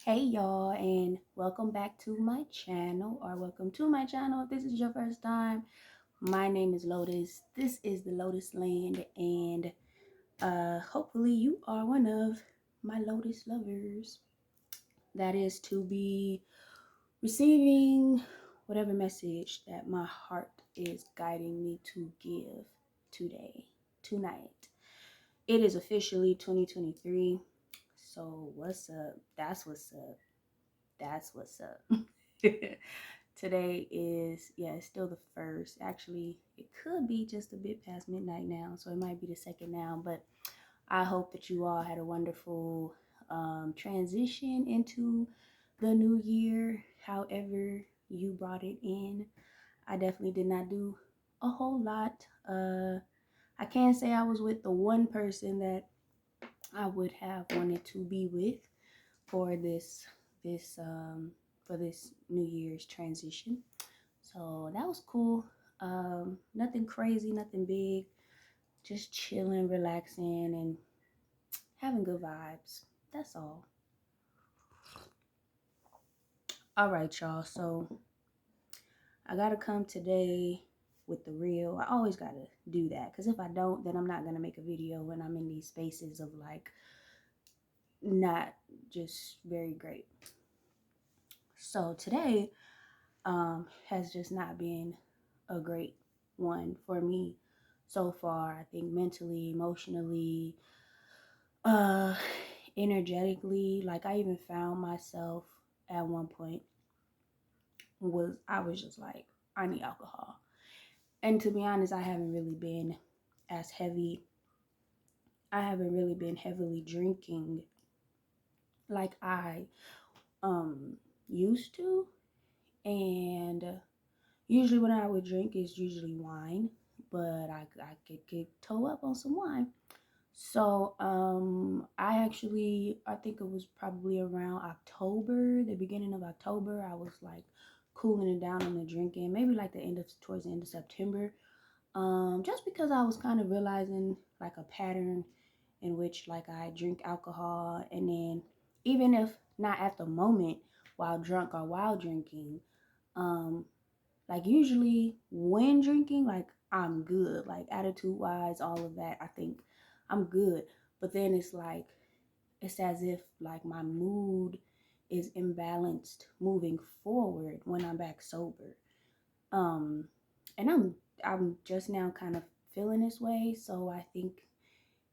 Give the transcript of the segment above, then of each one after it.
Hey y'all, and welcome back to my channel, or welcome to my channel if this is your first time. My name is Lotus. This is the Lotus Land, and hopefully you are one of my Lotus lovers. That is to be receiving whatever message that my heart is guiding me to give today, tonight. It is officially 2023. So what's up? That's what's up. That's what's up. Today is, yeah, it's still the first. Actually, it could be just a bit past midnight now, so it might be the second now. But I hope that you all had a wonderful transition into the new year, however you brought it in. I definitely did not do a whole lot. I can't say I was with the one person that I would have wanted to be with for this for this New Year's transition. So that was cool. Nothing crazy, nothing big. Just chilling, relaxing, and having good vibes. That's all. All right, y'all. So I gotta come today with the real. I always gotta do that because if I don't, then I'm not gonna make a video when I'm in these spaces of like not just very great. So today has just not been a great one for me so far. I think mentally, emotionally, uh, energetically. Like I even found myself at one point I was just like, I need alcohol. And to be honest, as heavy. I haven't really been heavily drinking like I used to. And usually when I would drink, it's usually wine, but I could get toe up on some wine. So I think it was probably around October, the beginning of October, I was like cooling it down on the drinking, maybe like towards the end of September. Just because I was kind of realizing like a pattern in which like I drink alcohol, and then even if not at the moment while drunk or while drinking, um like usually when drinking, like I'm good, like attitude wise, all of that, I think I'm good. But then it's as if like my mood is imbalanced moving forward when I'm back sober. Um, and I'm just now kind of feeling this way, so I think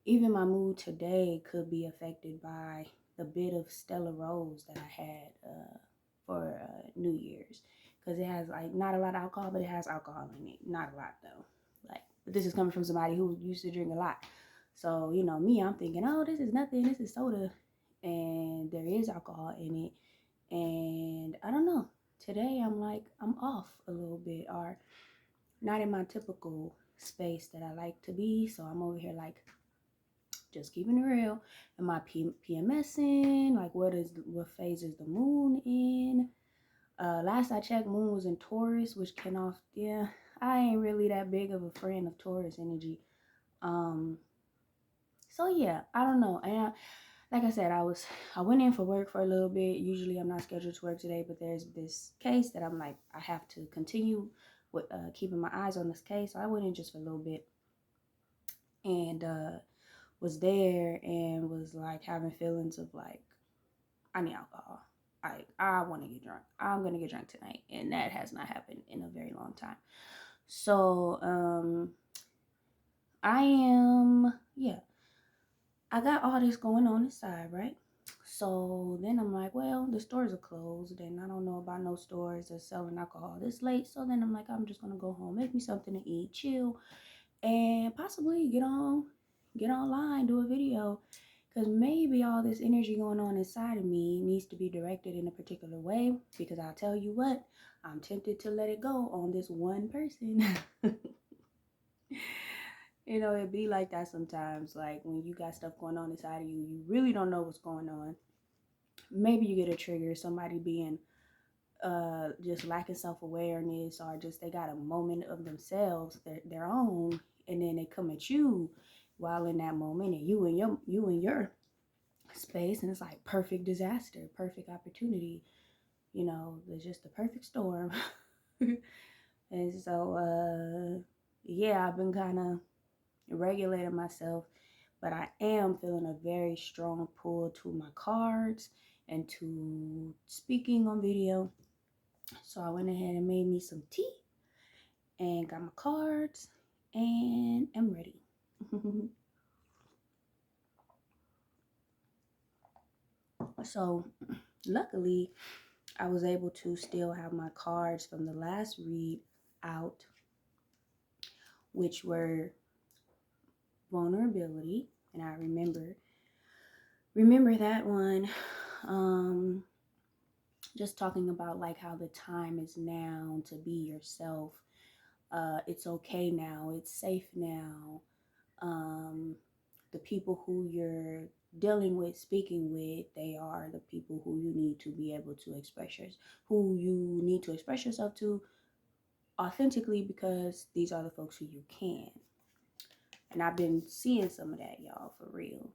even my mood today could be affected by the bit of Stella Rose that I had for New Year's, because it has like not a lot of alcohol, but it has alcohol in it. Not a lot though. Like, but this is coming from somebody who used to drink a lot. So you know me, I'm thinking, oh, this is nothing. This is soda, and there is alcohol in it. And I don't know. Today I'm like I'm off a little bit, or not in my typical space that I like to be. So I'm over here like just keeping it real. Am I PMSing? Like, what phase is the moon in? Last I checked, moon was in Taurus, which can off. Yeah, I ain't really that big of a friend of Taurus energy. Um, so yeah, I don't know. And like I said, I went in for work for a little bit. Usually, I'm not scheduled to work today, but there's this case that I'm like I have to continue with keeping my eyes on this case. So I went in just for a little bit, and was there and was like having feelings of like, I need alcohol. I want to get drunk. I'm gonna get drunk tonight, and that has not happened in a very long time. So I am, yeah, I got all this going on inside, right? So then I'm like, well, the stores are closed, and I don't know about no stores that's selling alcohol this late. So then I'm like, I'm just gonna go home, make me something to eat, chill, and possibly get online, do a video. Because maybe all this energy going on inside of me needs to be directed in a particular way. Because I'll tell you what, I'm tempted to let it go on this one person. You know, it be like that sometimes. Like when you got stuff going on inside of you, you really don't know what's going on. Maybe you get a trigger, somebody being just lacking self-awareness, or just they got a moment of themselves, their own, and then they come at you while in that moment, and you and your space, and it's like perfect disaster, perfect opportunity. You know, it's just the perfect storm. And so, yeah, I've been kind of regulating myself, but I am feeling a very strong pull to my cards and to speaking on video. So I went ahead and made me some tea and got my cards and am ready. So luckily, I was able to still have my cards from the last read out, which were vulnerability, and I remember that one. Um, just talking about like how the time is now to be yourself. It's okay now. It's safe now. Um, the people who you're dealing with, speaking with, they are the people who you need to be able to who you need to express yourself to authentically, because these are the folks who you can. And I've been seeing some of that, y'all, for real.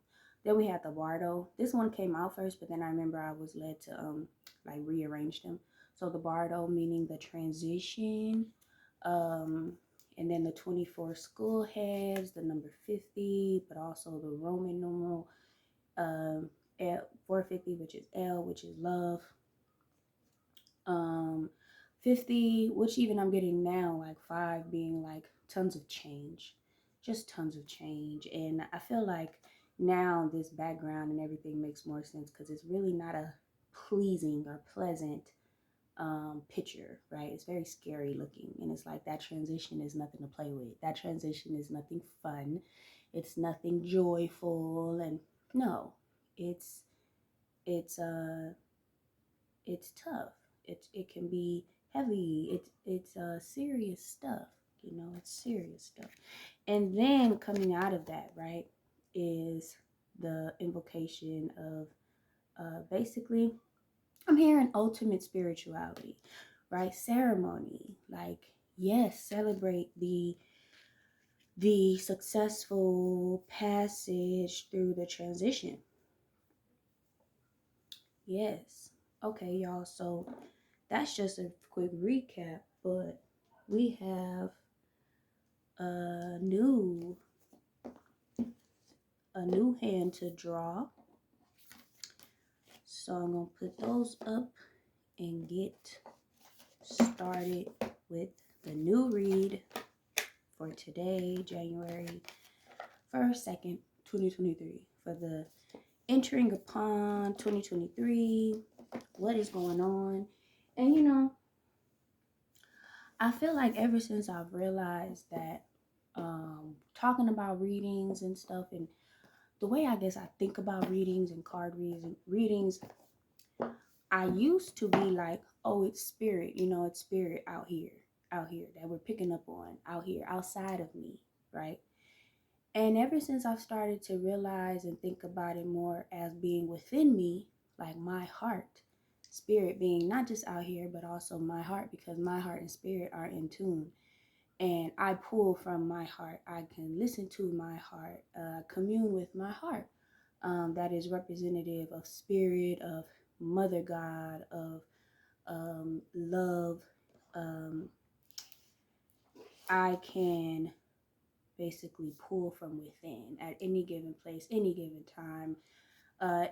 Then we had the Bardo. This one came out first, but then I remember I was led to like rearrange them. So the Bardo meaning the transition, um, and then the 24 school heads, the number 50, but also the Roman numeral L, 450, which is L, which is love. 50, which even I'm getting now, like 5 being like tons of change, just tons of change. And I feel like now this background and everything makes more sense because it's really not a pleasing or pleasant picture, right? It's very scary looking, and it's like that transition is nothing to play with. That transition is nothing fun. It's nothing joyful, and no, it's it's uh it's tough. It can be heavy. It's serious stuff. You know, it's serious stuff. And then coming out of that, right, is the invocation of basically I'm hearing ultimate spirituality, right? Ceremony, like yes, celebrate the successful passage through the transition. Yes. Okay, y'all. So that's just a quick recap, but we have a new hand to draw. So I'm gonna put those up and get started with the new read for today, January 1st, 2nd, 2023, for the entering upon 2023, what is going on. And you know, I feel like ever since I've realized that talking about readings and stuff, and the way I guess I think about readings and card readings, I used to be like, oh, it's spirit, you know, it's spirit out here that we're picking up on, out here, outside of me, right? And ever since I've started to realize and think about it more as being within me, like my heart, spirit being not just out here, but also my heart, because my heart and spirit are in tune. And I pull from my heart. I can listen to my heart, commune with my heart. That is representative of spirit, of Mother God, of love. Um, I can basically pull from within at any given place, any given time.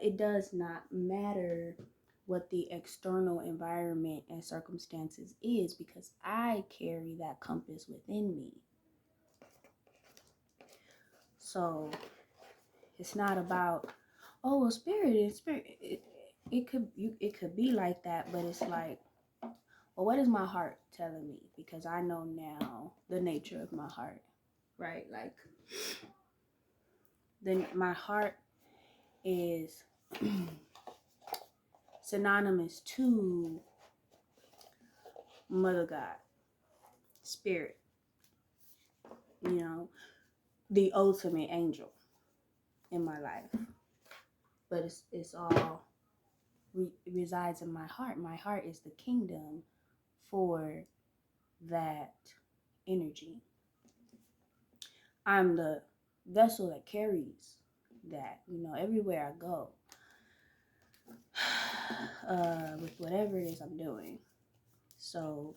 It does not matter what the external environment and circumstances is, because I carry that compass within me. So it's not about, oh, well, spirit. It could be like that, but it's like, well, what is my heart telling me? Because I know now the nature of my heart, right? Like, then my heart is synonymous to Mother God, spirit, you know, the ultimate angel in my life. But it's all resides in my heart. My heart is the kingdom for that energy. I'm the vessel that carries that, you know, everywhere I go. with whatever it is I'm doing. So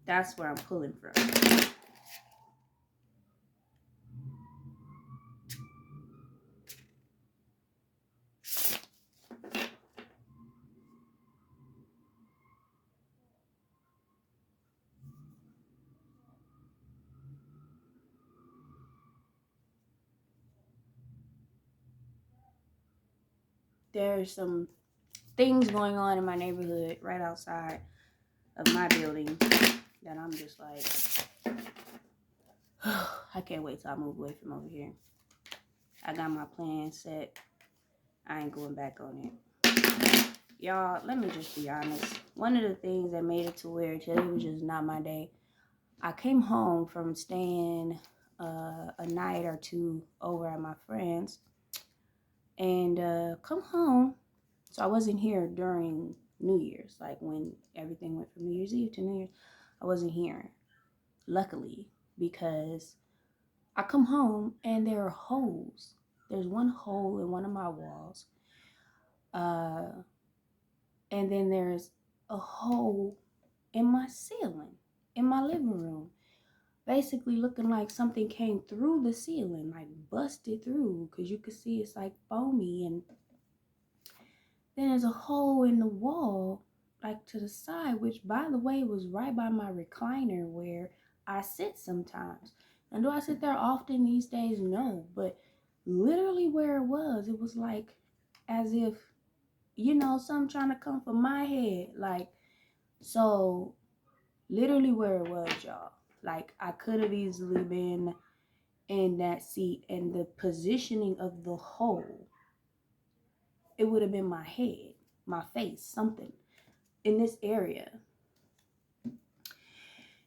that's where I'm pulling from. There's some things going on in my neighborhood right outside of my building that I'm just like, I can't wait till I move away from over here. I got my plan set. I ain't going back on it. Y'all, let me just be honest. One of the things that made it to where today was just not my day. I came home from staying a night or two over at my friend's, and come home. So I wasn't here during New Year's, like when everything went from New Year's Eve to New Year's. I wasn't here, luckily, because I come home and there are holes. There's one hole in one of my walls, and then there's a hole in my ceiling in my living room, basically looking like something came through the ceiling, like busted through, because you could see it's like foamy. And then there's a hole in the wall, like to the side, which by the way was right by my recliner where I sit sometimes. And do I sit there often these days? No, but literally where it was like as if, something trying to come from my head. Like, so literally where it was, y'all. Like, I could have easily been in that seat, and the positioning of the hole, it would have been my head, my face, something in this area.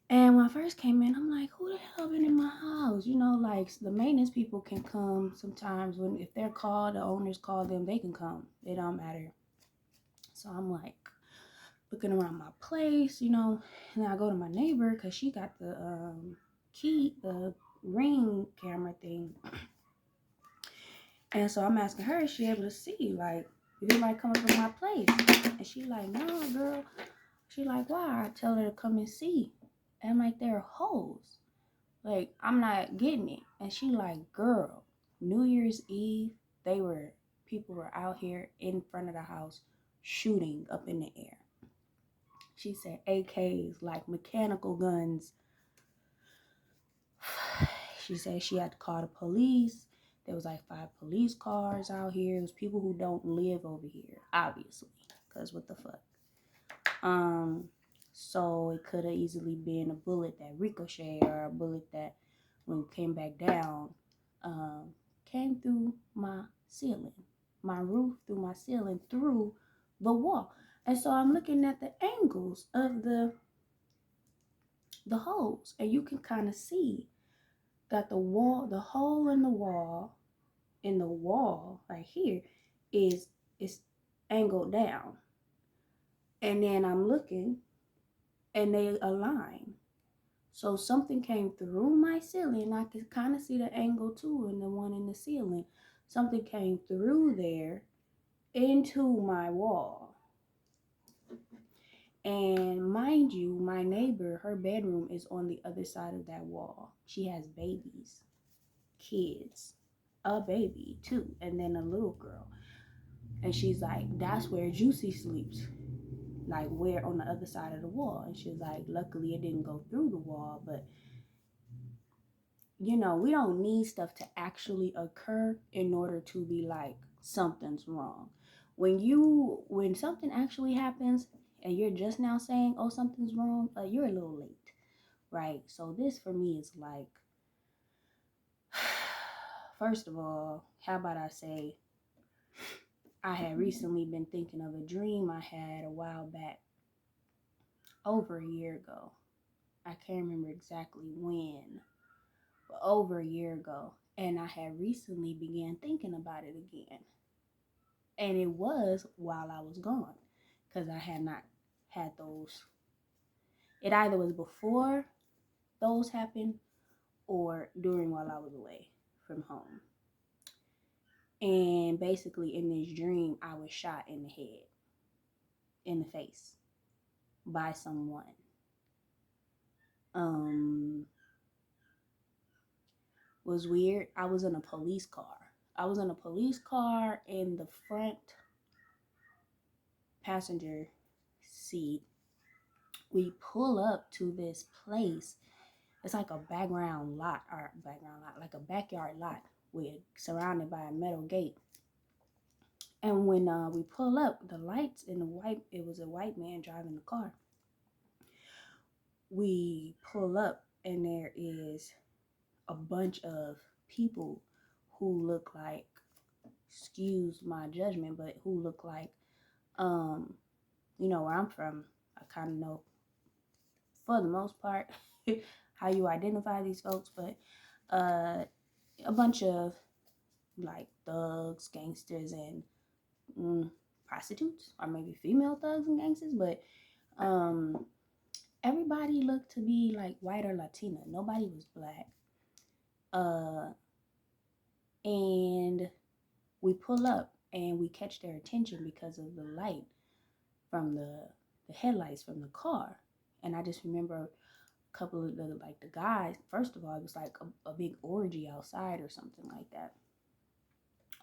And when I first came in, I'm like, who the hell been in my house? Like the maintenance people can come sometimes if they're called, the owners call them, they can come. It don't matter. So I'm like looking around my place, and then I go to my neighbor because she got the key, the Ring camera thing. And so I'm asking her, is she able to see, like, if anybody come up in my place? And she like, no, girl. She like, why? I tell her to come and see. And I'm like, there are holes. Like, I'm not getting it. And she like, girl, New Year's Eve, people were out here in front of the house shooting up in the air. She said AKs, like mechanical guns. She said she had to call the police. There was like 5 police cars out here. It was people who don't live over here, obviously, because what the fuck. So it could have easily been a bullet that ricocheted, or a bullet that, when it came back down, came through my ceiling, my roof, through my ceiling, through the wall. And so I'm looking at the angles of the holes, and you can kind of see that the hole in the wall right here is angled down. And then I'm looking, and they align. So something came through my ceiling. I could kind of see the angle too in the one in the ceiling. Something came through there into my wall. And mind you, my neighbor, her bedroom is on the other side of that wall. She has babies, kids, a baby too, and then a little girl. And she's like, that's where Juicy sleeps. Like, where on the other side of the wall. And she's like, luckily it didn't go through the wall, but we don't need stuff to actually occur in order to be like, something's wrong. When something actually happens and you're just now saying, oh, something's wrong, you're a little late, right? So this for me is like, first of all, how about I say, I had recently been thinking of a dream I had a while back, over a year ago. I can't remember exactly when, but over a year ago. And I had recently began thinking about it again. And it was while I was gone, because I had not had those. It either was before those happened or during while I was away from home. And basically in this dream, I was shot in the head, in the face by someone. Was weird. I was in a police car. In the front passenger seat. We pull up to this place. It's like a like a backyard lot with surrounded by a metal gate. And when we pull up, the lights in the white, it was a white man driving the car. We pull up and there is a bunch of people who look like, excuse my judgment, but who look like, where I'm from, I kind of know for the most part how you identify these folks, but a bunch of like thugs, gangsters, and prostitutes, or maybe female thugs and gangsters, but everybody looked to be like white or Latina. Nobody was black. And we pull up and we catch their attention because of the light from the headlights from the car. And I just remember a couple of the guys. First of all, it was like a big orgy outside or something like that,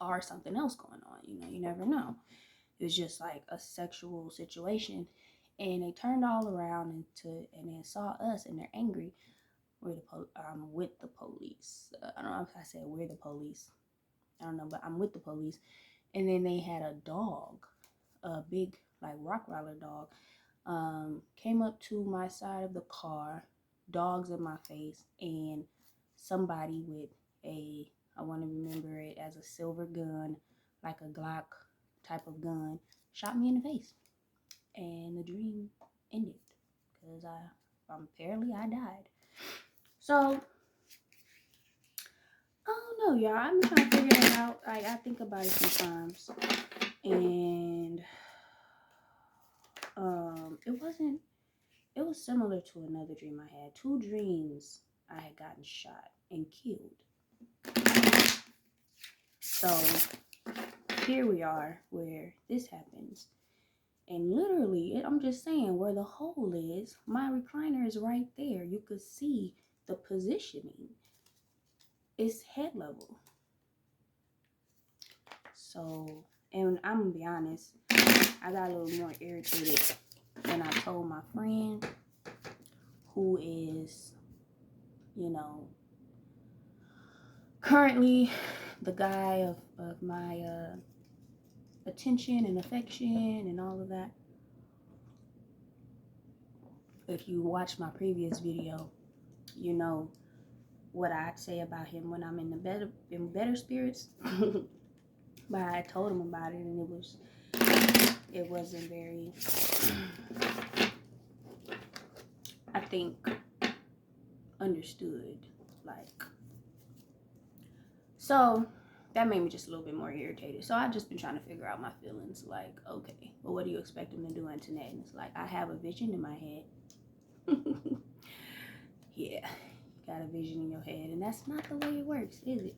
or something else going on. You never know. It was just like a sexual situation, and they turned all around and then saw us, and they're angry. I'm with the police. I don't know if I said we're the police. I don't know, but I'm with the police. And then they had a dog, a big like Rottweiler dog, came up to my side of the car, dogs in my face, and somebody with I want to remember it as a silver gun, like a Glock type of gun, shot me in the face. And the dream ended because apparently I died. So I don't know, y'all. I'm trying to figure that out. I think about it sometimes, and it was similar to another dream I had. 2 dreams I had gotten shot and killed. So here we are where this happens. And literally, I'm just saying, where the hole is, my recliner is right there. You could see the positioning. It's head level. So, and I'm gonna be honest, I got a little more irritated when I told my friend, who is, currently the guy of my attention and affection and all of that. If you watch my previous video, you know what I'd say about him when I'm in better spirits. But I told him about it, and it wasn't very, I think, understood. So that made me just a little bit more irritated. So I've just been trying to figure out my feelings. Like, okay, well, what do you expect him to do on tonight? And it's like, I have a vision in my head. Yeah, you got a vision in your head, and that's not the way it works, is it?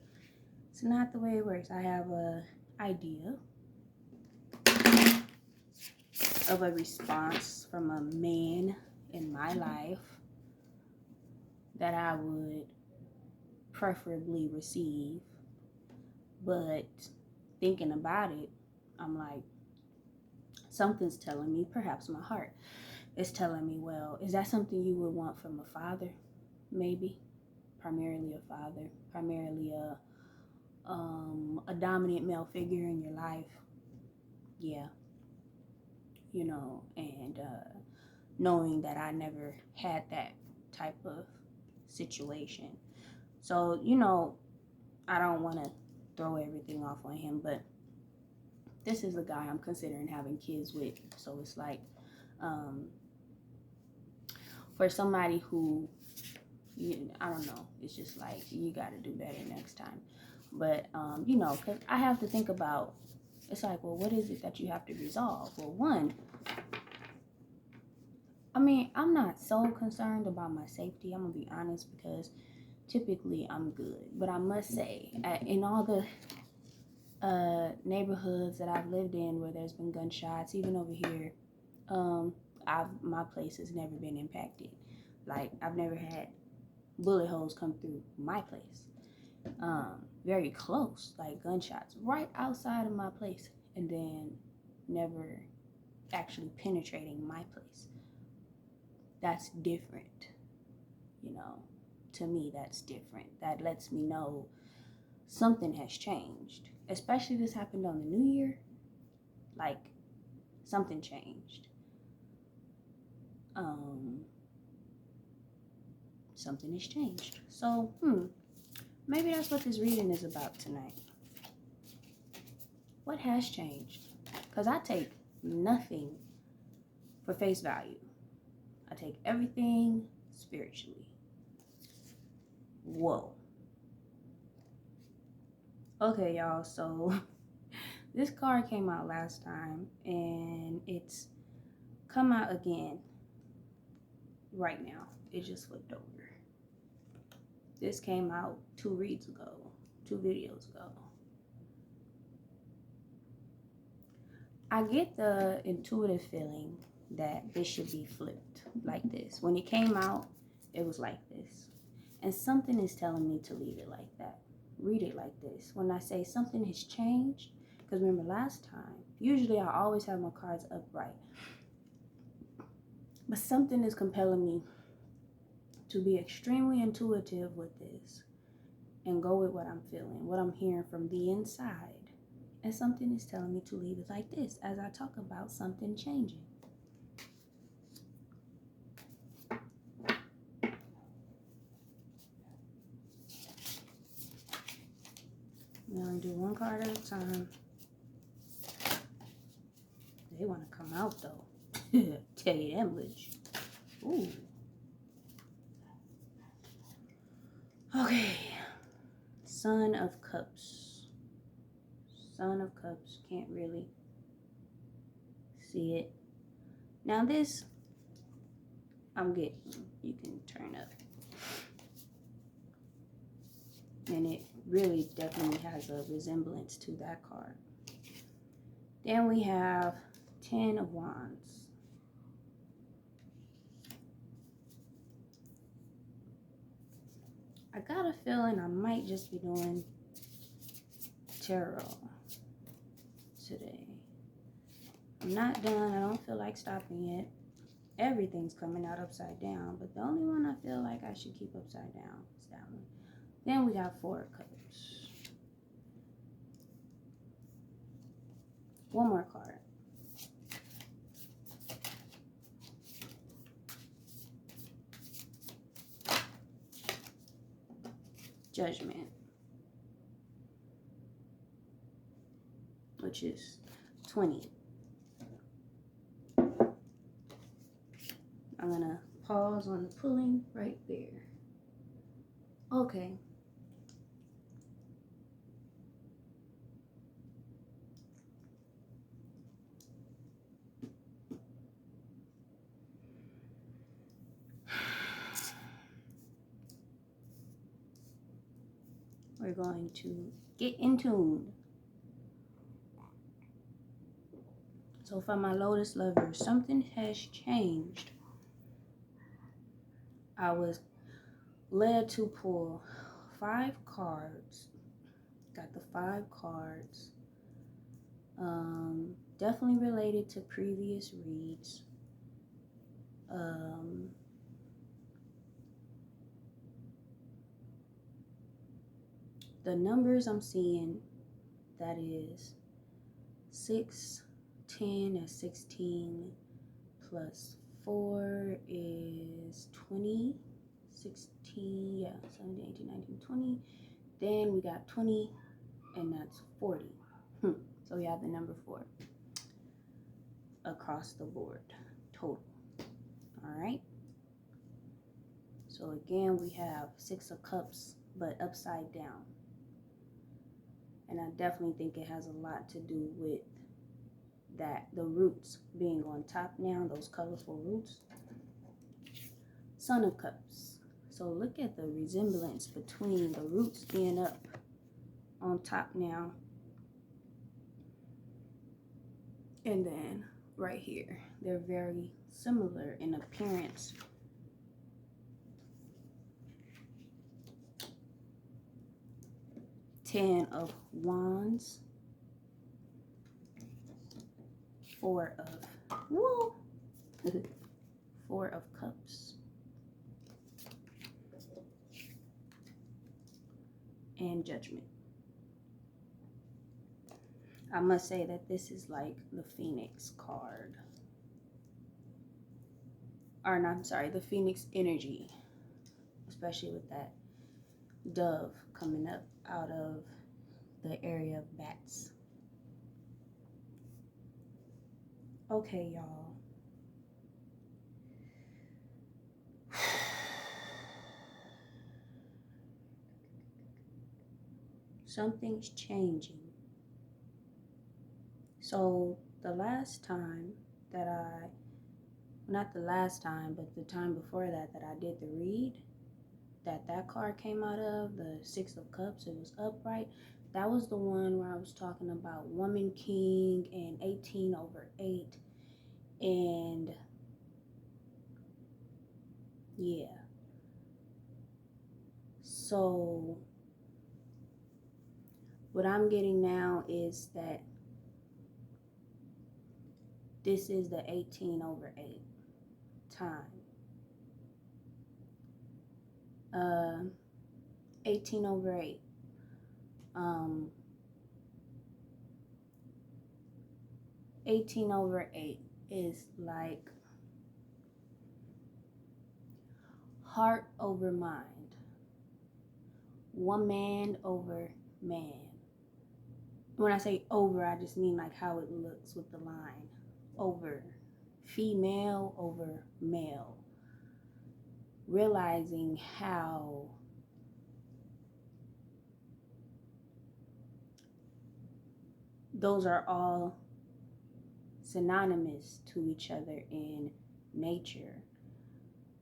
It's not the way it works. I have a idea of a response from a man in my life that I would preferably receive. But thinking about it, I'm like, something's telling me, perhaps my heart is telling me, well, is that something you would want from a father? Maybe. Primarily a father. Primarily a dominant male figure in your life. Yeah. And knowing that I never had that type of situation. So, I don't want to throw everything off on him, but this is a guy I'm considering having kids with. So it's like, for somebody who, I don't know, it's just like, you got to do better next time. But, because I have to think about, it's like, well, what is it that you have to resolve? Well, one, I'm not so concerned about my safety. I'm going to be honest, because typically I'm good. But I must say, in all the neighborhoods that I've lived in where there's been gunshots, even over here, my place has never been impacted. Like, I've never had bullet holes come through my place. Very close, like gunshots right outside of my place, and then never actually penetrating my place. That's different, you know. To me, that's different. That lets me know something has changed. Especially this happened on the New Year. Like, something changed. Something has changed. So, maybe that's what this reading is about tonight. What has changed? Because I take nothing for face value. I take everything spiritually. Whoa. Okay, y'all, so this card came out last time, and it's come out again right now. It just flipped over. This came out 2 reads ago, 2 videos ago. I get the intuitive feeling that this should be flipped like this. When it came out, it was like this. And something is telling me to leave it like that. Read it like this. When I say something has changed, because remember last time, usually I always have my cards upright. But something is compelling me to be extremely intuitive with this and go with what I'm feeling, what I'm hearing from the inside. And something is telling me to leave it like this as I talk about something changing. I'm going to do one card at a time. They want to come out though. Tell you that much. Ooh. Okay. Son of Cups. Son of Cups. Can't really see it. Now this, I'm getting, you can turn up. And it really definitely has a resemblance to that card. Then we have 10 of Wands. I got a feeling I might just be doing tarot today. I'm not done. I don't feel like stopping yet. Everything's coming out upside down, but the only one I feel like I should keep upside down is that one. Then we got 4 of Cups. One more card. Judgment, which is 20. I'm gonna pause on the pulling right there. Okay. We're going to get in tune. So for my Lotus lovers, something has changed. I was led to pull 5 cards. Got the 5 cards. Definitely related to previous reads. The numbers I'm seeing, that is 6, 10 is 16, plus 4 is 20, 16, yeah, 17, 18, 19, 20. Then we got 20, and that's 40. So we have the number 4 across the board, total. All right. So again, we have 6 of Cups, but upside down. And I definitely think it has a lot to do with that, the roots being on top now, those colorful roots. Son of Cups. So look at the resemblance between the roots being up on top now And then right here, they're very similar in appearance. Ten of Wands, Four of Cups, and Judgment. I must say that this is like the Phoenix card. Or no, I'm sorry, the Phoenix energy. Especially with that dove coming up out of the area of bats. Okay, y'all. Something's changing. So the last time that not the last time, but the time before that I did the read, that card came out of, the Six of Cups, it was upright. That was the one where I was talking about Woman King and 18/8. And yeah. So what I'm getting now is that this is the 18/8 time. 18/8. 18/8 is like heart over mind, woman over man. When I say over, I just mean like how it looks with the line. Over, female over male. Realizing how those are all synonymous to each other in nature.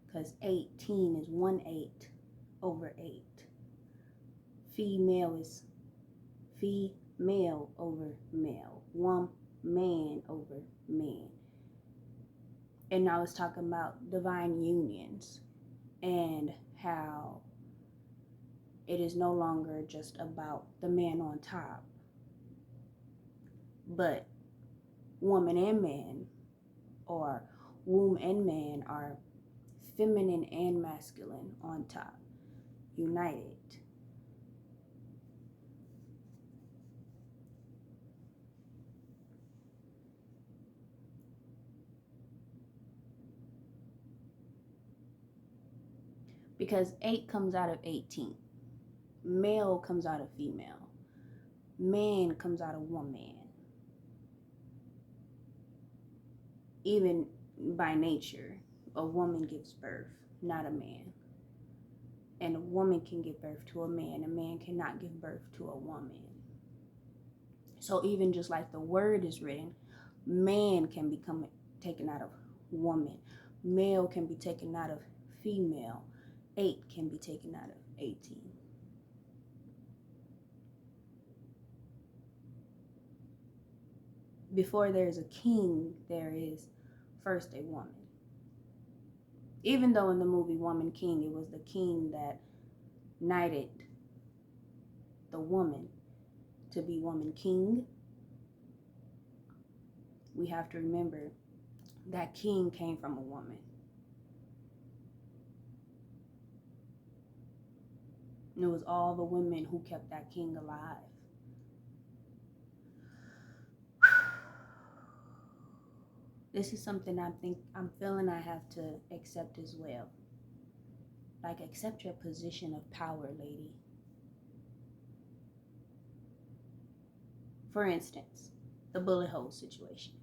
Because 18 is 1/8/8. Female is female over male. One man over man. And I was talking about divine unions and how it is no longer just about the man on top, but woman and man, or womb and man, are feminine and masculine on top, united. Because 8 comes out of 18. Male comes out of female. Man comes out of woman. Even by nature, a woman gives birth, not a man. And a woman can give birth to a man. A man cannot give birth to a woman. So even just like the word is written, man can become taken out of woman. Male can be taken out of female. 8 can be taken out of 18. Before there's a king, there is first a woman. Even though in the movie Woman King, it was the king that knighted the woman to be Woman King, we have to remember that king came from a woman. And it was all the women who kept that king alive. This is something I'm feeling I have to accept as well. Like, accept your position of power, lady. For instance, the bullet hole situation.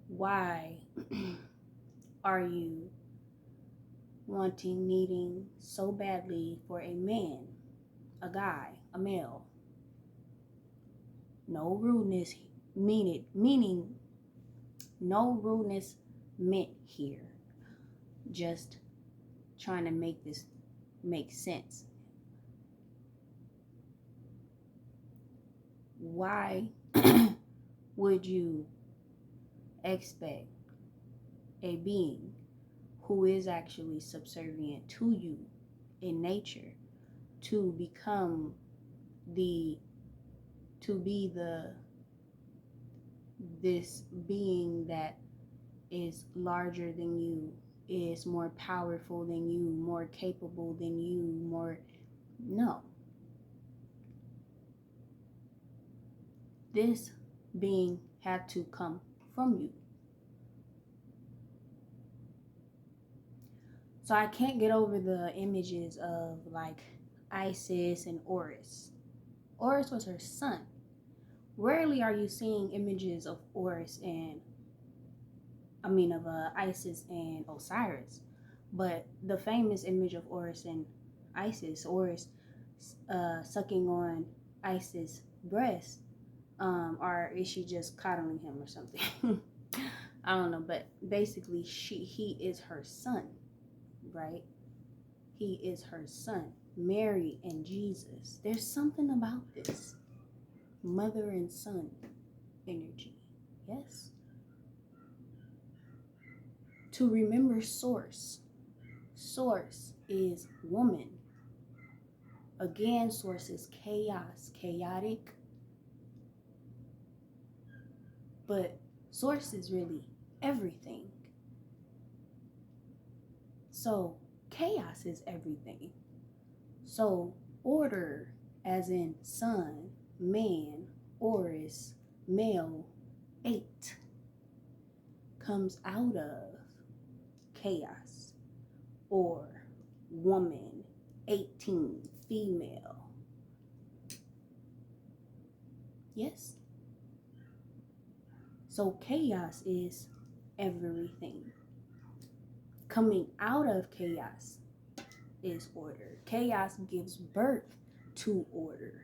Why are you needing so badly for a man, a guy, a male? No rudeness meaning no rudeness meant here. Just trying to make this make sense. Why would you expect a being who is actually subservient to you in nature to become the to be the this being that is larger than you, is more powerful than you, more capable than you, more. No. This being had to come from you. So I can't get over the images of like Isis and Horus. Horus was her son. Rarely are you seeing images of Horus and of Isis and Osiris, but the famous image of Horus and Isis, Horus sucking on Isis' breast, or is she just coddling him or something? I don't know, but basically he is her son, right? He is her son. Mary and Jesus. There's something about this mother and son energy. Yes. To remember source. Source is woman. Again, source is chaos, chaotic. But source is really everything. So chaos is everything. So order, as in son, man, Horus, male, 8, comes out of chaos, or woman, 18, female. Yes? So chaos is everything. Coming out of chaos is order. Chaos gives birth to order.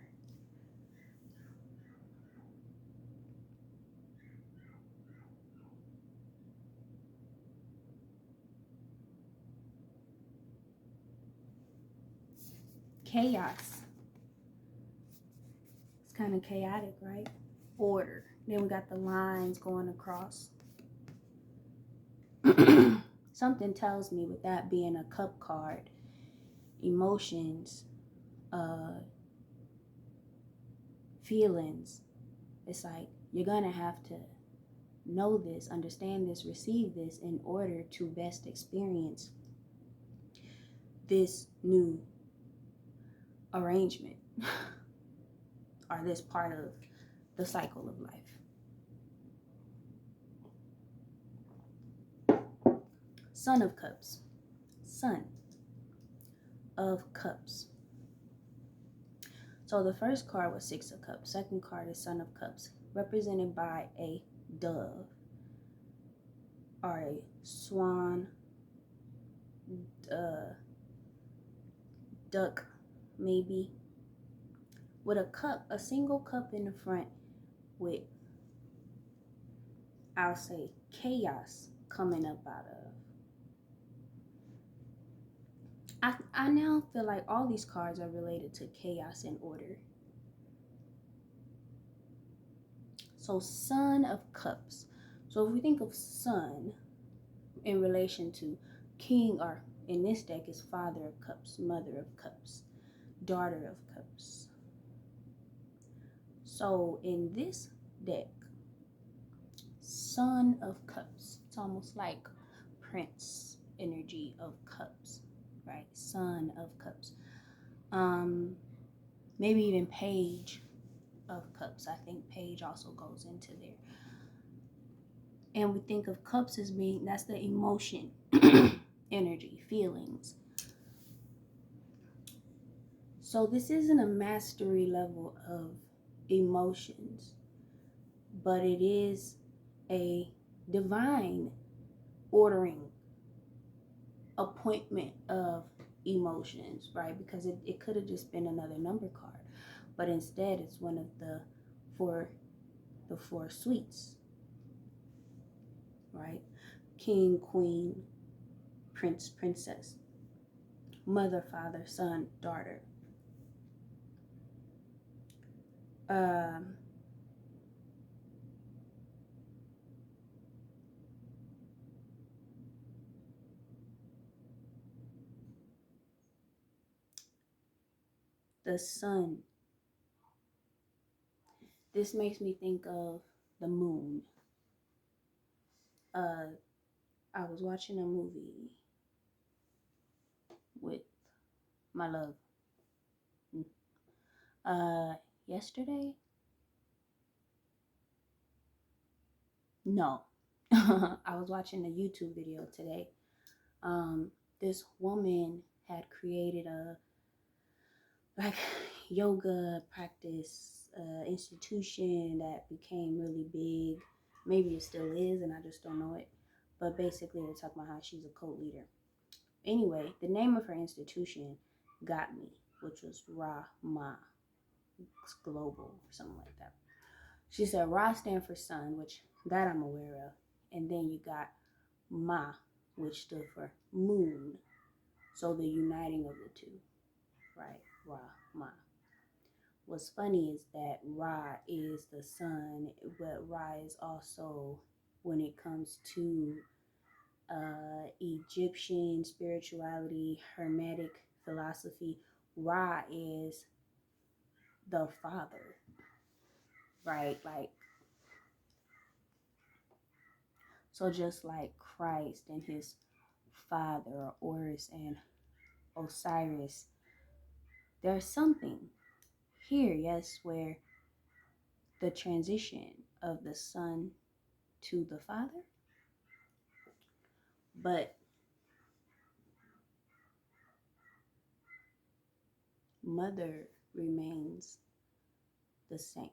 Chaos. It's kind of chaotic, right? Order. Then we got the lines going across. Something tells me with that being a cup card, emotions, feelings, it's like you're gonna have to know this, understand this, receive this in order to best experience this new arrangement or this part of the cycle of life. Son of Cups. Son of Cups. So the first card was 6 of Cups. Second card is Son of Cups, represented by a dove or a swan, duck maybe, with a cup, a single cup in the front with, I'll say, chaos coming up out of. I now feel like all these cards are related to chaos and order. So Son of Cups. So if we think of son in relation to king, or in this deck is Father of Cups, Mother of Cups, Daughter of Cups. So in this deck, Son of Cups, it's almost like Prince energy of Cups, right? Son of Cups. Maybe even Page of Cups. I think Page also goes into there. And we think of cups as being, that's the emotion, energy, feelings. So this isn't a mastery level of emotions, but it is a divine ordering appointment of emotions, right? Because it could have just been another number card, but instead it's one of the four suites, right? King, queen, prince, princess, mother, father, son, daughter. the sun. This makes me think of the moon. Uh, I was watching a movie with my love yesterday. No, I was watching a YouTube video today. This woman had created a like yoga practice institution that became really big. Maybe it still is, and I just don't know it. But basically, they're talking about how she's a cult leader. Anyway, the name of her institution got me, which was Ra-Ma Global or something like that. She said Ra stand for sun, which that I'm aware of, and then you got Ma, which stood for moon. So the uniting of the two, right? Ra-Ma. What's funny is that Ra is the sun, but Ra is also, when it comes to Egyptian spirituality, Hermetic philosophy, Ra is the father, right? Like, so just like Christ and his father, Horus and Osiris, there's something here, yes, where the transition of the son to the father, but mother remains the same.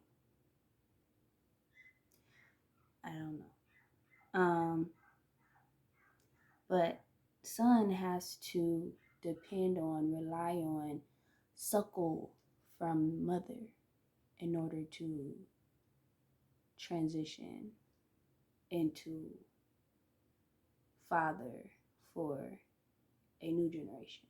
I don't know. But son has to rely on, suckle from mother in order to transition into father for a new generation.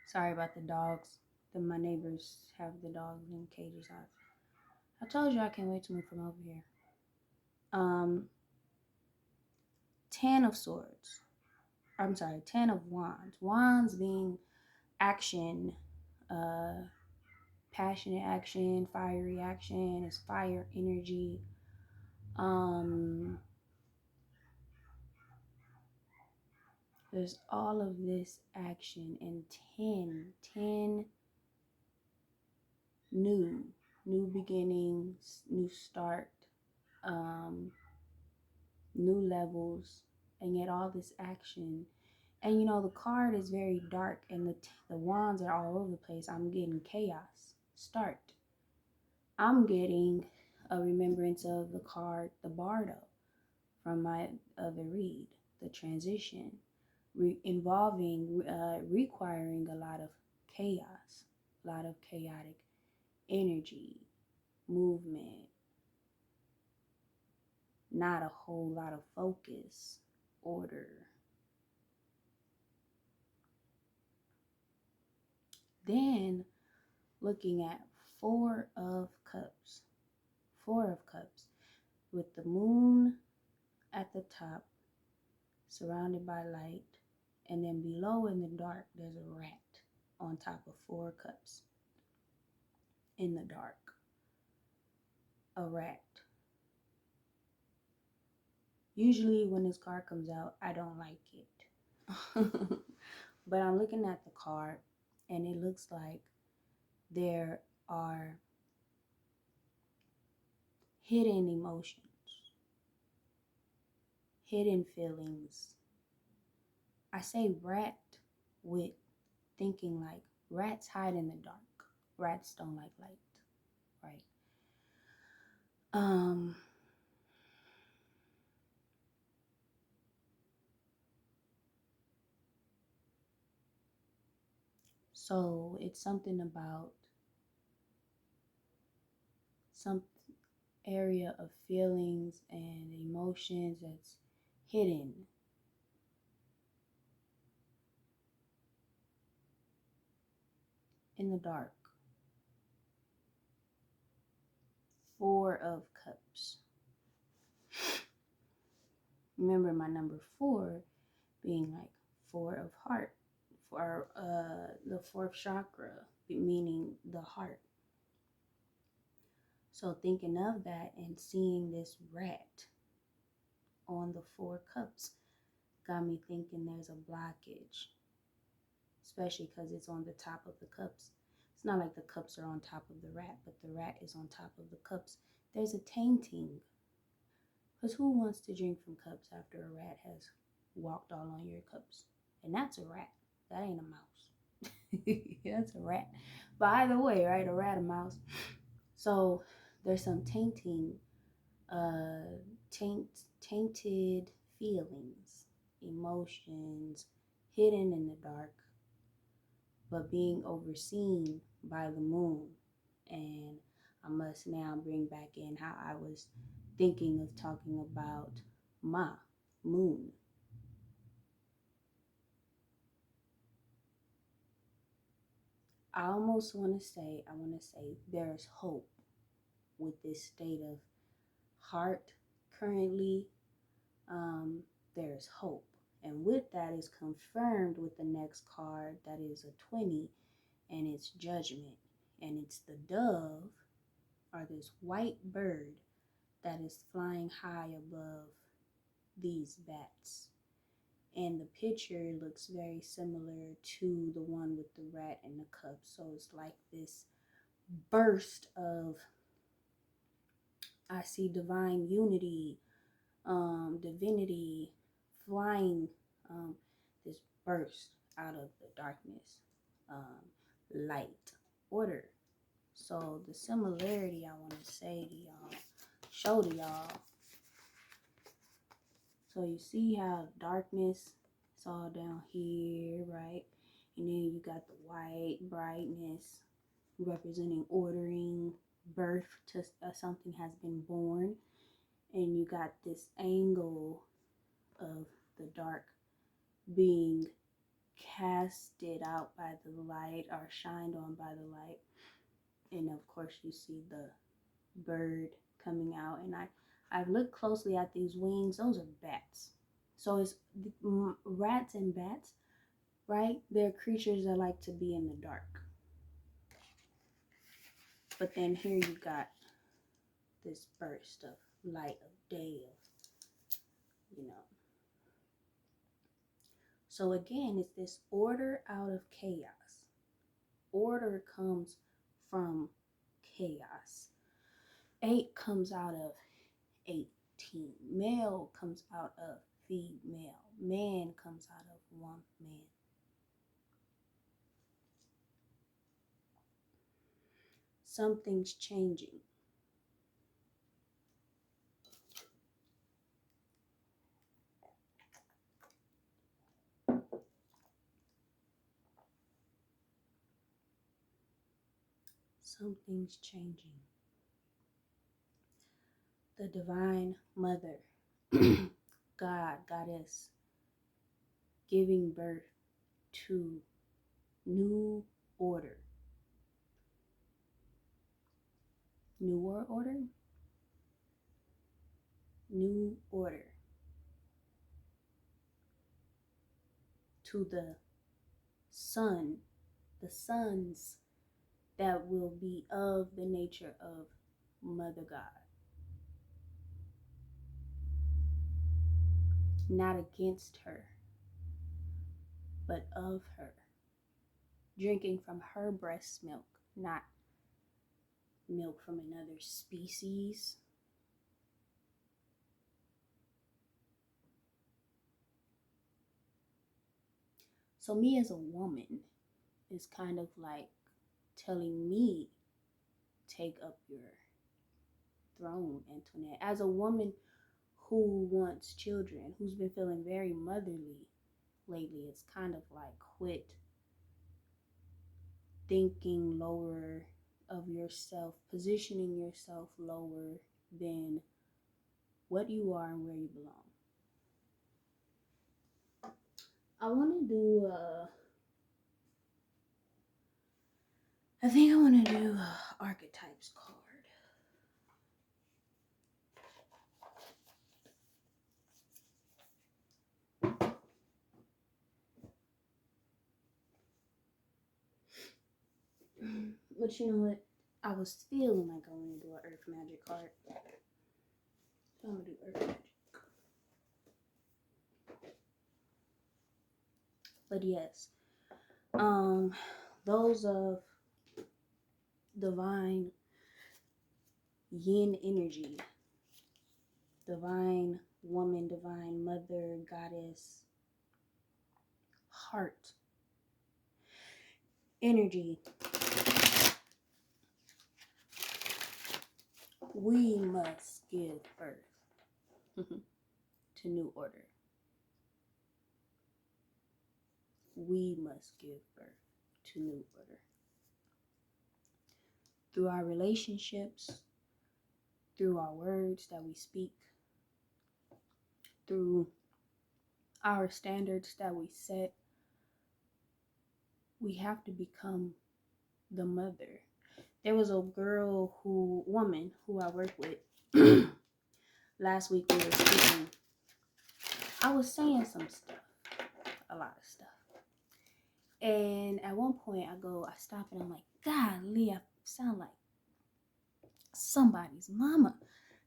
Sorry about the dogs. My neighbors have the dogs in cages. I told you I can't wait to move from over here. Um, Ten of Swords. I'm sorry, Ten of Wands. Wands being action, uh, passionate action, fiery action. It's fire energy. Um, there's all of this action, and 10 new beginnings, new start, um, new levels, and yet all this action. And you know, the card is very dark, and the wands are all over the place. I'm getting chaos, start. I'm getting a remembrance of the card, the Bardo, from my other read, the transition, requiring a lot of chaos, a lot of chaotic energy, movement, not a whole lot of focus, order. Then looking at Four of Cups, Four of Cups, with the moon at the top, surrounded by light, and then below in the dark, there's a rat on top of Four Cups. In the dark, a rat. Usually when this card comes out, I don't like it. But I'm looking at the card, and it looks like there are hidden emotions, hidden feelings. I say rat with thinking like rats hide in the dark. Rats don't like light, right? Um, so it's something about some area of feelings and emotions that's hidden. In the dark. Four of Cups. Remember my number 4 being like 4 of heart, for the fourth chakra, meaning the heart. So thinking of that and seeing this rat on the 4 cups got me thinking there's a blockage, especially because it's on the top of the cups. It's not like the cups are on top of the rat, but the rat is on top of the cups. There's a tainting. Because who wants to drink from cups after a rat has walked all on your cups? And that's a rat. That ain't a mouse. That's a rat. But either way, right? A rat, a mouse. So there's some tainting, tainted feelings, emotions hidden in the dark, but being overseen by the moon. And I must now bring back in how I was thinking of talking about Ma, moon. I want to say there's hope with this state of heart currently. There's hope. And with that is confirmed with the next card that is a 20, and it's judgment. And it's the dove, or this white bird that is flying high above these bats. And the picture looks very similar to the one with the rat and the cup. So it's like this burst of, I see divine unity, divinity flying, this burst out of the darkness, light, order. So the similarity I want to say to y'all, show to y'all. So you see how darkness is all down here, right? And then you got the white brightness representing ordering, birth to something has been born. And you got this angle of the dark being casted out by the light or shined on by the light. And of course you see the bird coming out. And I've looked closely at these wings. Those are bats. So it's rats and bats, right? They're creatures that like to be in the dark. But then here you got this burst of light, of day, of. So again, it's this order out of chaos. Order comes from chaos. 8 comes out of 18. Male comes out of female. Man comes out of one man. Something's changing. Something's changing. The Divine Mother, God, Goddess, giving birth to new order. Newer order? New order. To the son, the sons that will be of the nature of Mother God. Not against her, but of her. Drinking from her breast milk, not milk from another species. So me as a woman is kind of like telling me, take up your throne, Antoinette. As a woman who wants children, who's been feeling very motherly lately, it's kind of like quit thinking lower of yourself, positioning yourself lower than what you are and where you belong. I want to do I think I want to do archetypes card. But you know what? I was feeling like I want to do an Earth Magic card. So I'm going to do Earth Magic. But yes, those of divine yin energy, divine woman, divine mother, goddess, heart energy, we must give birth to new order. We must give birth to new order. Through our relationships, through our words that we speak, through our standards that we set, we have to become the mother. There was a woman who I work with. Last week we were speaking. I was saying some stuff, a lot of stuff. And at one point I stop and I'm like, golly, I sound like somebody's mama.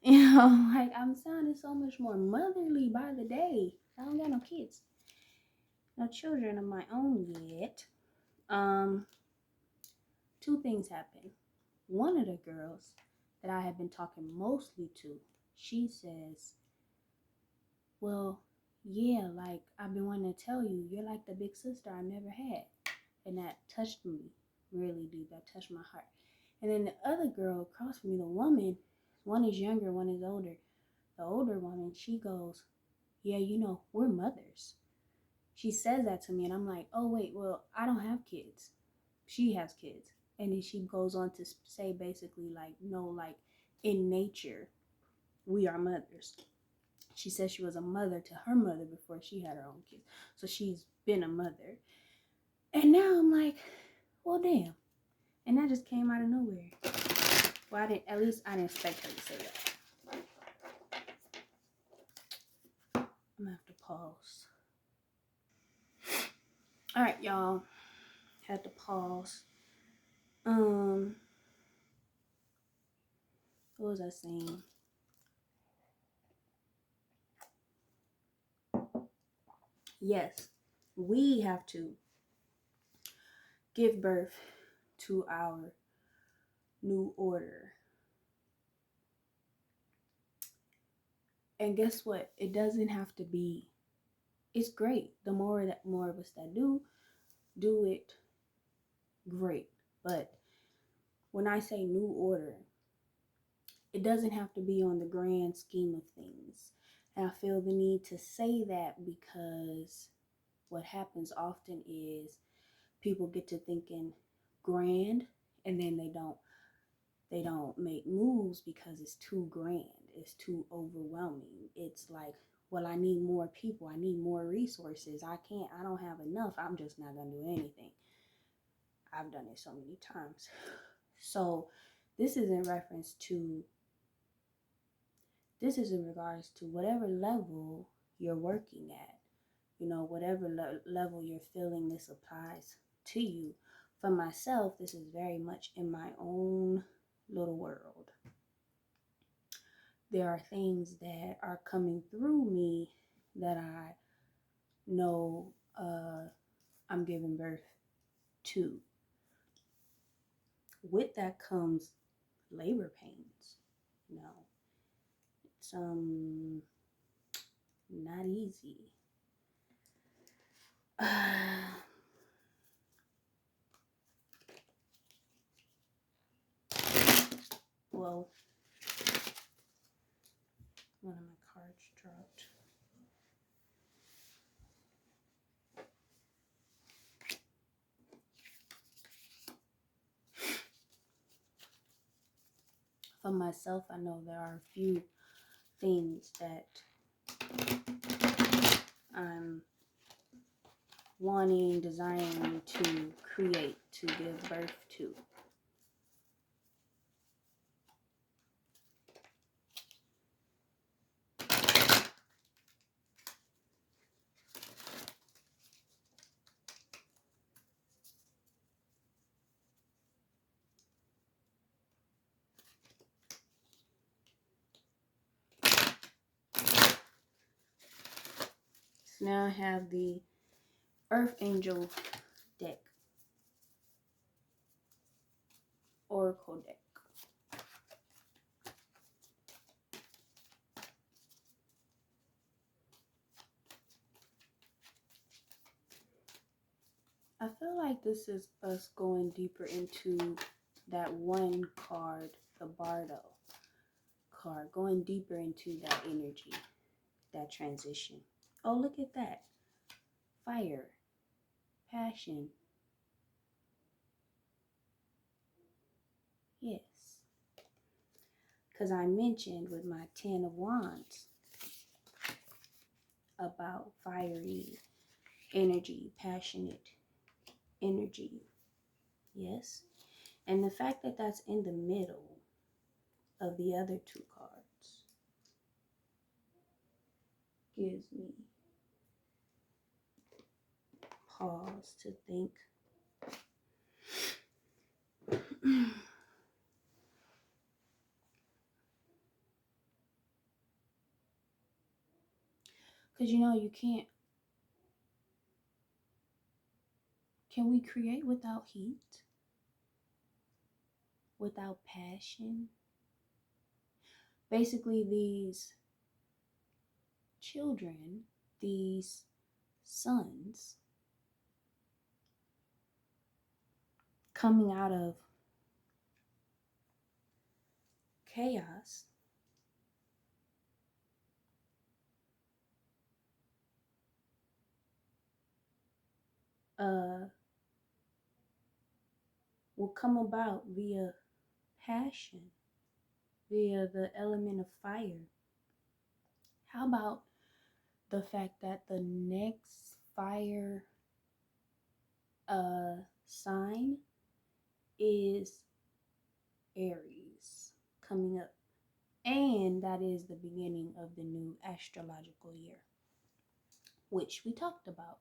You know, like I'm sounding so much more motherly by the day. I don't got no kids. No children of my own yet. Two things happened. One of the girls that I have been talking mostly to, she says, well, yeah, like I've been wanting to tell you, you're like the big sister I never had. And that touched me really deep. That touched my heart. And then the other girl across from me, the woman, one is younger, one is older. The older woman, she goes, yeah, you know, we're mothers. She says that to me and I'm like, oh wait, well, I don't have kids. She has kids. And then she goes on to say basically like, no, like in nature, we are mothers. She says she was a mother to her mother before she had her own kids. So she's been a mother. And now I'm like, well, damn. And that just came out of nowhere. Well, I didn't expect her to say that. I'm gonna have to pause. All right, y'all. Had to pause. What was I saying? Yes, we have to give birth to our new order. And guess what? It doesn't have to be. It's great. The more of us that do it, great. But when I say new order, it doesn't have to be on the grand scheme of things. And I feel the need to say that because what happens often is people get to thinking grand and then they don't make moves because it's too grand. It's too overwhelming. It's like, well, I need more people. I need more resources. I don't have enough. I'm just not going to do anything. I've done it so many times. So this is in regards to whatever level you're working at, you know, whatever level you're feeling this applies to you. For myself, this is very much in my own little world. There are things that are coming through me that I know I'm giving birth to. With that comes labor pains. You know, it's not easy. Well, one of my cards dropped. For myself, I know there are a few things that I'm wanting, desiring to create, to give birth to. Now I have the Earth Angel deck, Oracle deck. I feel like this is us going deeper into that one card, the Bardo card, going deeper into that energy, that transition. Oh, look at that. Fire, passion. Yes. Because I mentioned with my 10 of Wands about fiery energy, passionate energy. Yes. And the fact that that's in the middle of the other two cards gives me pause to think. Because you can't. Can we create without heat? Without passion? Basically, these children, these sons, coming out of chaos, will come about via passion, via the element of fire. How about the fact that the next fire sign is Aries coming up, and that is the beginning of the new astrological year, which we talked about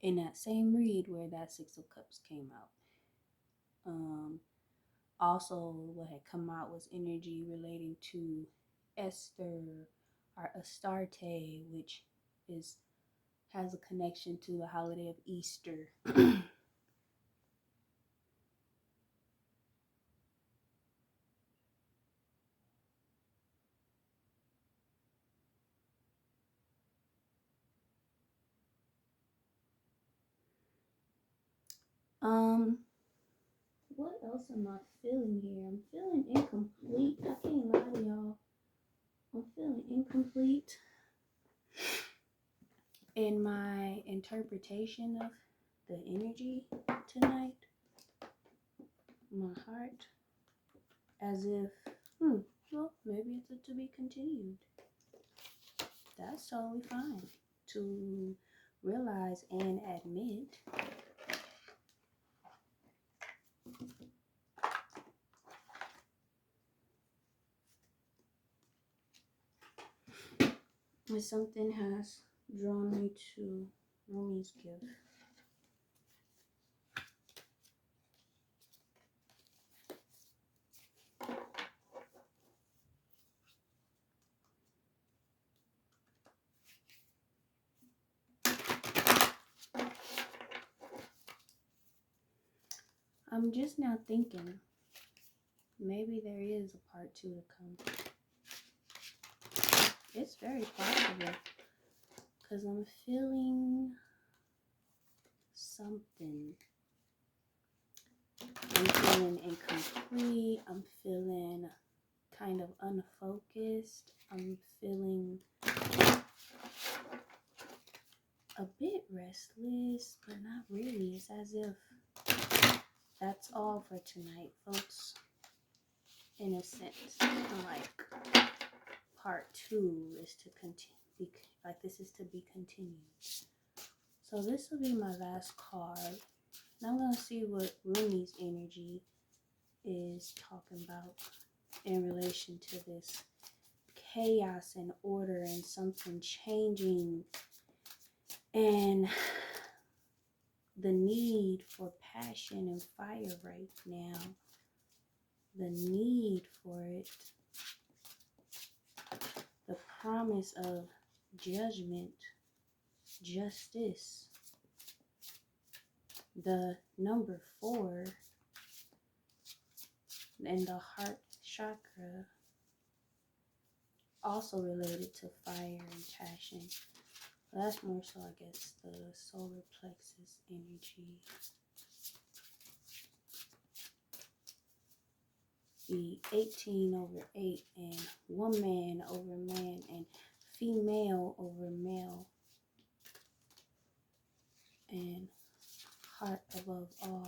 in that same read where that Six of Cups came out. Also, what had come out was energy relating to Esther or Astarte, which has a connection to the holiday of Easter. What else am I feeling here? I'm feeling incomplete. I can't lie to y'all. I'm feeling incomplete in my interpretation of the energy tonight. My heart, as if, well, maybe it's a to be continued. That's totally fine to realize and admit. If something has drawn me to Rumi's gift. I'm just now thinking maybe there is a part 2 to come. It's very possible because I'm feeling something. I'm feeling incomplete. I'm feeling kind of unfocused. I'm feeling a bit restless, but not really. It's as if that's all for tonight, folks. In a sense, like part 2 is to continue, like this is to be continued. So this will be my last card. And I'm going to see what Rumi's energy is talking about in relation to this chaos and order and something changing and the need for passion and fire right now. The need for it. The promise of judgment Justice. The number 4 and the heart chakra, also related to fire and passion. That's more so, I guess, the solar plexus energy. The 18 over 8 and woman over man and female over male and heart above all.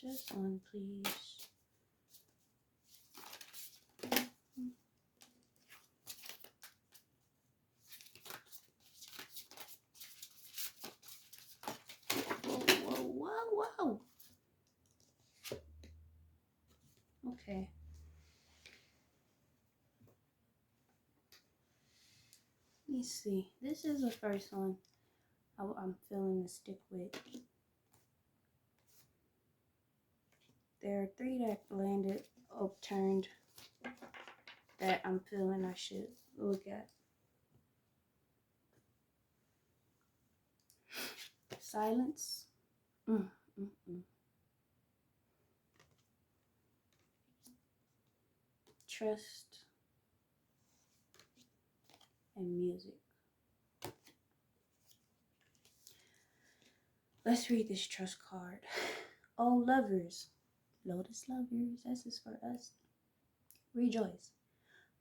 Just one, please. Whoa. Okay. Let me see. This is the first one I'm feeling to stick with. There are 3 that landed upturned that I'm feeling I should look at. Silence. Trust and music. Let's read this trust card. Oh, lovers, Lotus lovers, this is for us. Rejoice.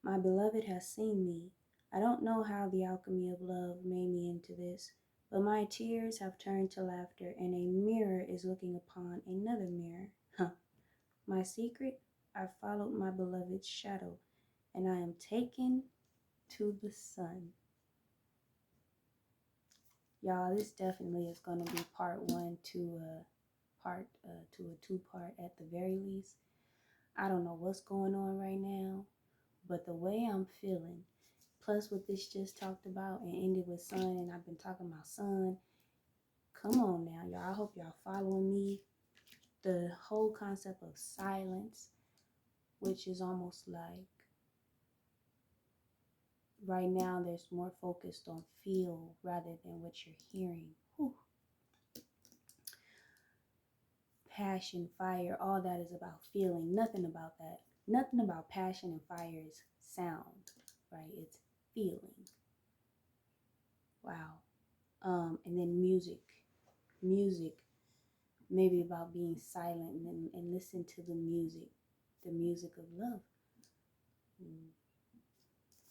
My beloved has seen me. I don't know how the alchemy of love made me into this, but my tears have turned to laughter, and a mirror is looking upon another mirror. My secret? I followed my beloved's shadow, and I am taken to the sun. Y'all, this definitely is going to be part 1 to a 2-part at the very least. I don't know what's going on right now, but the way I'm feeling, plus what this just talked about and ended with sun, and I've been talking about sun. Come on now, y'all. I hope y'all following me. The whole concept of silence, which is almost like right now there's more focused on feel rather than what you're hearing. Whew. Passion, fire, all that is about feeling. Nothing about that. Nothing about passion and fire is sound, right? It's feeling. Wow. And then music, maybe about being silent and listen to the music of love.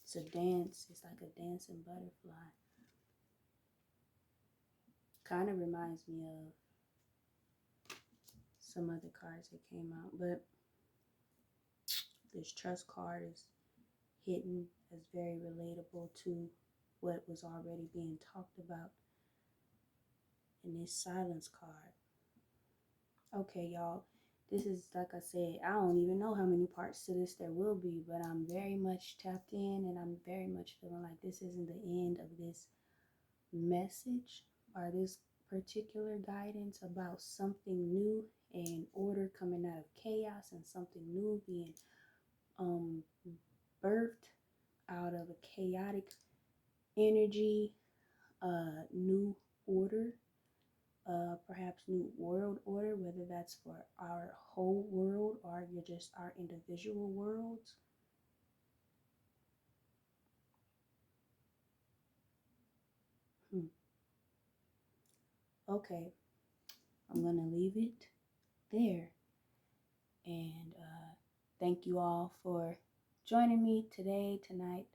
It's a dance. It's like a dancing butterfly. Kind of reminds me of some other cards that came out, but this trust card is hidden as very relatable to what was already being talked about in this silence card. Okay, y'all, this is, like I said, I don't even know how many parts to this there will be, but I'm very much tapped in, and I'm very much feeling like this isn't the end of this message or this particular guidance about something new and order coming out of chaos, and something new being birthed out of a chaotic energy, new order, perhaps new world order, whether that's for our whole world or you're just our individual worlds. Okay, I'm gonna leave it there, and thank you all for joining me today, tonight.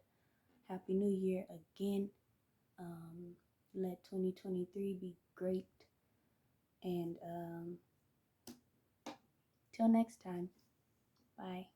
Happy New Year again. Let 2023 be great, and till next time, bye.